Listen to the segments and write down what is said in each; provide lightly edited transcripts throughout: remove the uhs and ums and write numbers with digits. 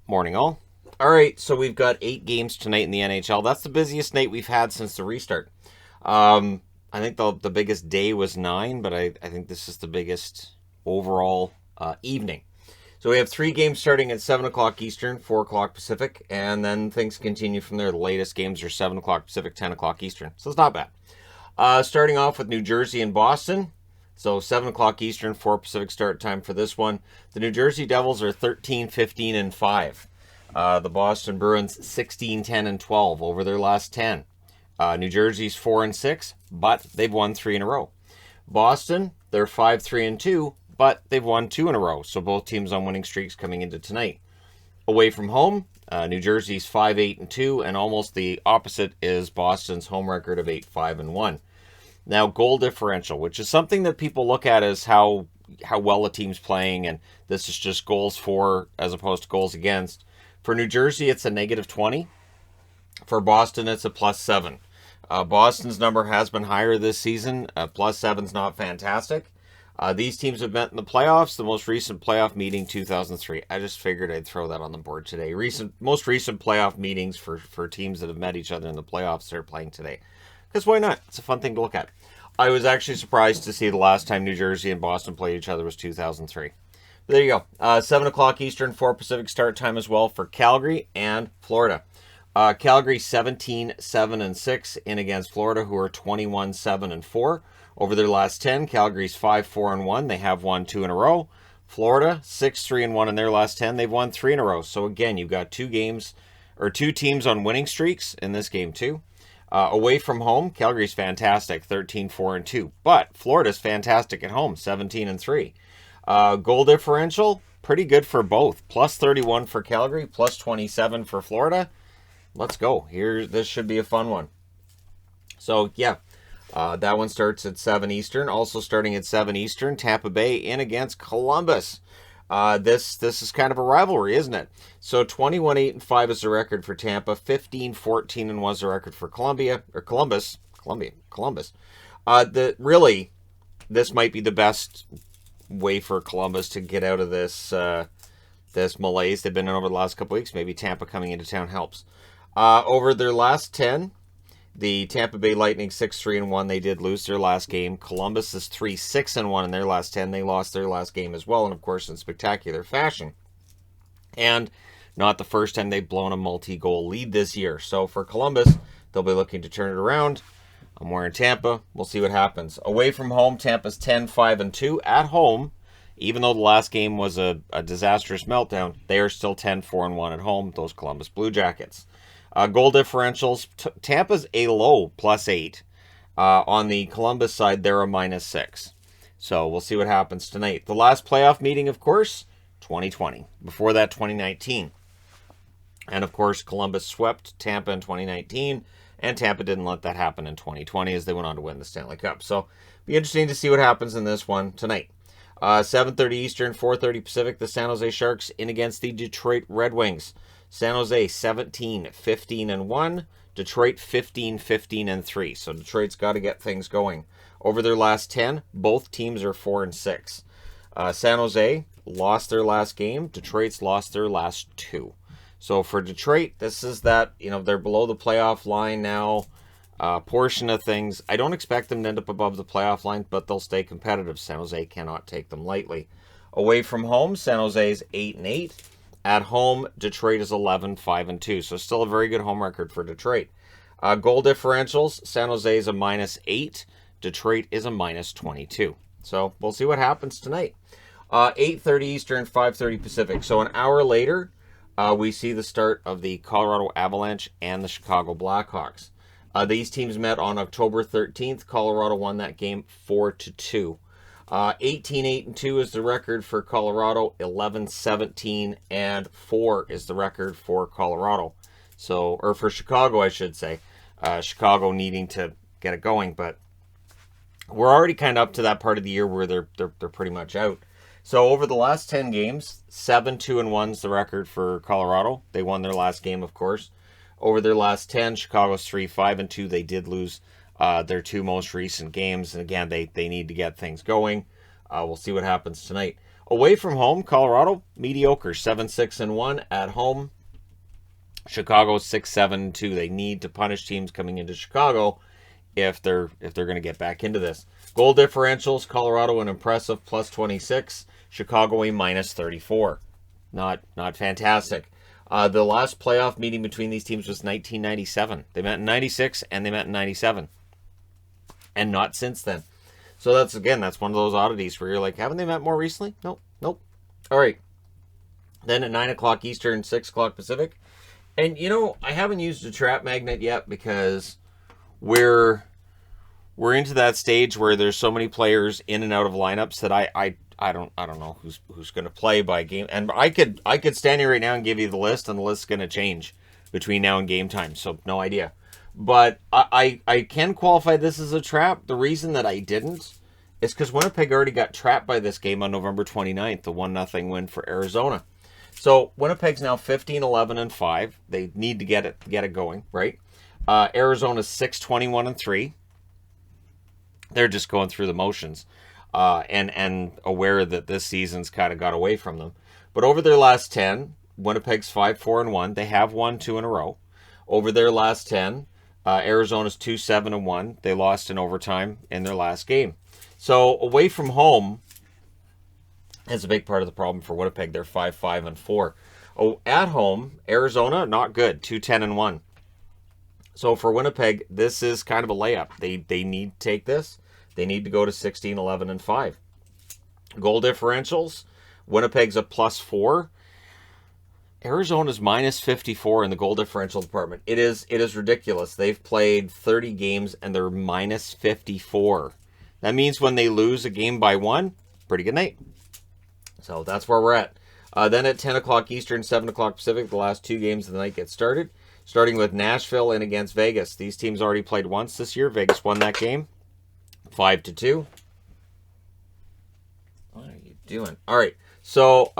Morning, all. All right, so we've got 8 games tonight in the NHL. That's the busiest night we've had since the restart. I think the biggest day was 9, but I think this is the biggest overall evening. So we have 3 games starting at 7 o'clock Eastern, 4 o'clock Pacific, and then things continue from there. The latest games are 7 o'clock Pacific, 10 o'clock Eastern. So it's not bad. Starting off with New Jersey and Boston. So 7 o'clock Eastern, 4 Pacific start time for this one. The New Jersey Devils are 13, 15, and 5. The Boston Bruins 16, 10, and 12 over their last 10. New Jersey's 4 and 6, but they've won 3 in a row. Boston, they're 5, 3, and 2, but they've won 2 in a row. So both teams on winning streaks coming into tonight. Away from home, New Jersey's 5, 8, and 2, and almost the opposite is Boston's home record of 8, 5, and 1. Now, goal differential, which is something that people look at as how well a team's playing, and this is just goals for as opposed to goals against. For New Jersey, it's a -20. For Boston, it's a +7. Boston's number has been higher this season. +7's not fantastic. These teams have met in the playoffs. The most recent playoff meeting, 2003. I just figured I'd throw that on the board today. Most recent playoff meetings for teams that have met each other in the playoffs that are playing today. Because why not? It's a fun thing to look at. I was actually surprised to see the last time New Jersey and Boston played each other was 2003. But there you go. 7 o'clock Eastern, 4 Pacific start time as well for Calgary and Florida. Calgary 17, 7, and 6 in against Florida, who are 21, 7, and 4. Over their last 10, Calgary's 5, 4, and 1. They have won 2 in a row. Florida 6, 3, and 1 in their last 10. They've won 3 in a row. So again, you've got 2 teams on winning streaks in this game too. Away from home, Calgary's fantastic, 13, 4, and 2. But Florida's fantastic at home, 17 and 3. Goal differential, pretty good for both. +31 for Calgary, +27 for Florida. Let's go. This should be a fun one. So, yeah, that one starts at 7 Eastern. Also starting at 7 Eastern, Tampa Bay in against Columbus. This is kind of a rivalry, isn't it? So 21, 8, and 5 is the record for Tampa. 15, 14, and 1 is the record for Columbus. This might be the best way for Columbus to get out of this malaise they've been in over the last couple weeks. Maybe Tampa coming into town helps. Over their last 10, the Tampa Bay Lightning 6, 3, and 1. They did lose their last game. Columbus is 3, 6, and 1 in their last 10. They lost their last game as well, and of course in spectacular fashion. And not the first time they've blown a multi-goal lead this year. So for Columbus, they'll be looking to turn it around. I'm wearing Tampa. We'll see what happens. Away from home, Tampa's 10, 5, and 2. At home, even though the last game was a disastrous meltdown, they are still 10, 4, and 1 at home, those Columbus Blue Jackets. Goal differentials, Tampa's a low +8. On the Columbus side, they're a -6. So we'll see what happens tonight. The last playoff meeting, of course, 2020. Before that, 2019. And of course, Columbus swept Tampa in 2019, and Tampa didn't let that happen in 2020 as they went on to win the Stanley Cup. So be interesting to see what happens in this one tonight. 7:30 Eastern, 4:30 Pacific, the San Jose Sharks in against the Detroit Red Wings. San Jose 17, 15, and 1. Detroit 15, 15, and 3. So Detroit's got to get things going. Over their last 10, both teams are 4 and 6. San Jose lost their last game. Detroit's lost their last 2. So for Detroit, this is that, they're below the playoff line now. Portion of things. I don't expect them to end up above the playoff line, but they'll stay competitive. San Jose cannot take them lightly. Away from home, San Jose's 8 and 8. At home, Detroit is 11, 5, and 2. So still a very good home record for Detroit. Goal differentials, San Jose is a -8. Detroit is a -22. So we'll see what happens tonight. 8:30 Eastern, 5:30 Pacific. So an hour later, we see the start of the Colorado Avalanche and the Chicago Blackhawks. These teams met on October 13th. Colorado won that game 4-2. 18, 8, and 2 is the record for Colorado. 11, 17, and 4 is the record for Colorado. So, or for Chicago, I should say. Chicago needing to get it going, but we're already kind of up to that part of the year where they're pretty much out. So over the last 10 games, 7, 2, and 1 is the record for Colorado. They won their last game, of course. Over their last 10, Chicago's 3, 5, and 2. They did lose their 2 most recent games. And again, they need to get things going. We'll see what happens tonight. Away from home, Colorado, mediocre, 7-6-1. At home, Chicago, 6-7-2. They need to punish teams coming into Chicago if they're going to get back into this. Goal differentials, Colorado an impressive +26, Chicago a -34. Not fantastic. The last playoff meeting between these teams was 1997. They met in 96 and they met in 97. And not since then. So that's one of those oddities where you're like, haven't they met more recently? Nope. All right. Then at 9 o'clock Eastern, 6 o'clock Pacific. And, I haven't used a trap magnet yet because we're into that stage where there's so many players in and out of lineups that I don't know who's going to play by game. And I could stand here right now and give you the list, and the list's going to change between now and game time. So no idea. But I can qualify this as a trap. The reason that I didn't is because Winnipeg already got trapped by this game on November 29th, the 1-0 win for Arizona. So Winnipeg's now 15-11-5. They need to get it going, right? Arizona's 6-21-3. They're just going through the motions, and aware that this season's kind of got away from them. But over their last 10, Winnipeg's 5-4-1. They have won 2 in a row. Over their last 10, Arizona's 2-7-1. They lost in overtime in their last game. So away from home is a big part of the problem for Winnipeg. They're 5-5-4. Oh, at home, Arizona, not good, 2-10-1. So for Winnipeg, this is kind of a layup. They need to take this. They need to go to 16-11-5. Goal differentials, Winnipeg's a +4. Arizona's -54 in the goal differential department. It is ridiculous. They've played 30 games and they're -54. That means when they lose a game by 1, pretty good night. So that's where we're at. Then at 10 o'clock Eastern, 7 o'clock Pacific, the last 2 games of the night get started. Starting with Nashville and against Vegas. These teams already played once this year. Vegas won that game 5-2. What are you doing? All right. So,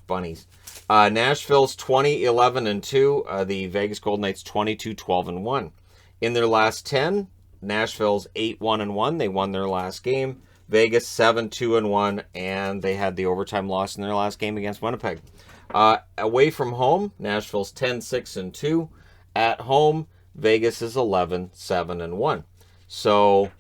bunnies. Nashville's 20-11-2. The Vegas Golden Knights 22-12-1. In their last 10, Nashville's 8-1-1. They won their last game. Vegas 7-2-1, and they had the overtime loss in their last game against Winnipeg. Away from home, Nashville's 10-6-2. At home, Vegas is 11-7-1. So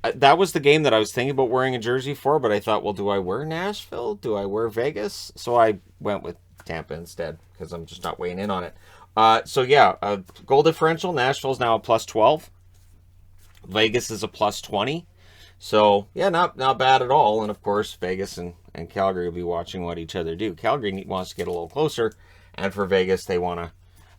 that was the game that I was thinking about wearing a jersey for, but I thought, well, do I wear Nashville? Do I wear Vegas? So I went with Tampa instead because I'm just not weighing in on it. Goal differential, Nashville's now a +12. Vegas is a +20. So, yeah, not bad at all. And, of course, Vegas and Calgary will be watching what each other do. Calgary wants to get a little closer, and for Vegas, they want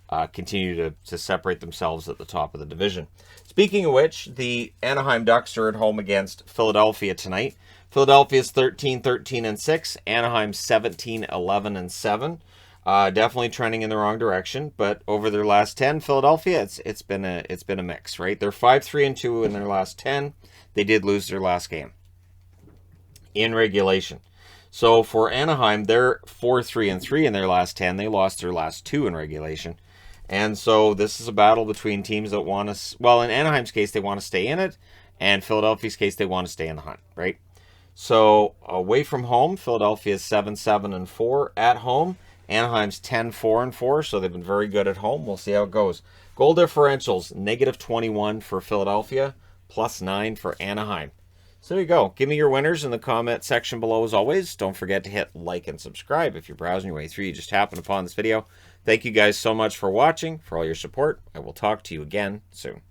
to continue to separate themselves at the top of the division. Speaking of which, the Anaheim Ducks are at home against Philadelphia tonight. Philadelphia's 13-13-6. Anaheim's 17-11-7. Definitely trending in the wrong direction, but over their last 10, Philadelphia, it's been a mix, right? They're 5-3-2 in their last 10. They did lose their last game in regulation. So for Anaheim, they're 4-3-3 in their last 10. They lost their last 2 in regulation. And so this is a battle between teams that want to, well, in Anaheim's case, they want to stay in it, and Philadelphia's case, they want to stay in the hunt, right? So away from home, Philadelphia is 7-7-4. At home, Anaheim's 10-4-4, so they've been very good at home. We'll see how it goes. Goal differentials, -21 for Philadelphia, +9 for Anaheim. So there you go. Give me your winners in the comment section below as always. Don't forget to hit like and subscribe if you're browsing your way through. You just happened upon this video. Thank you guys so much for watching, for all your support. I will talk to you again soon.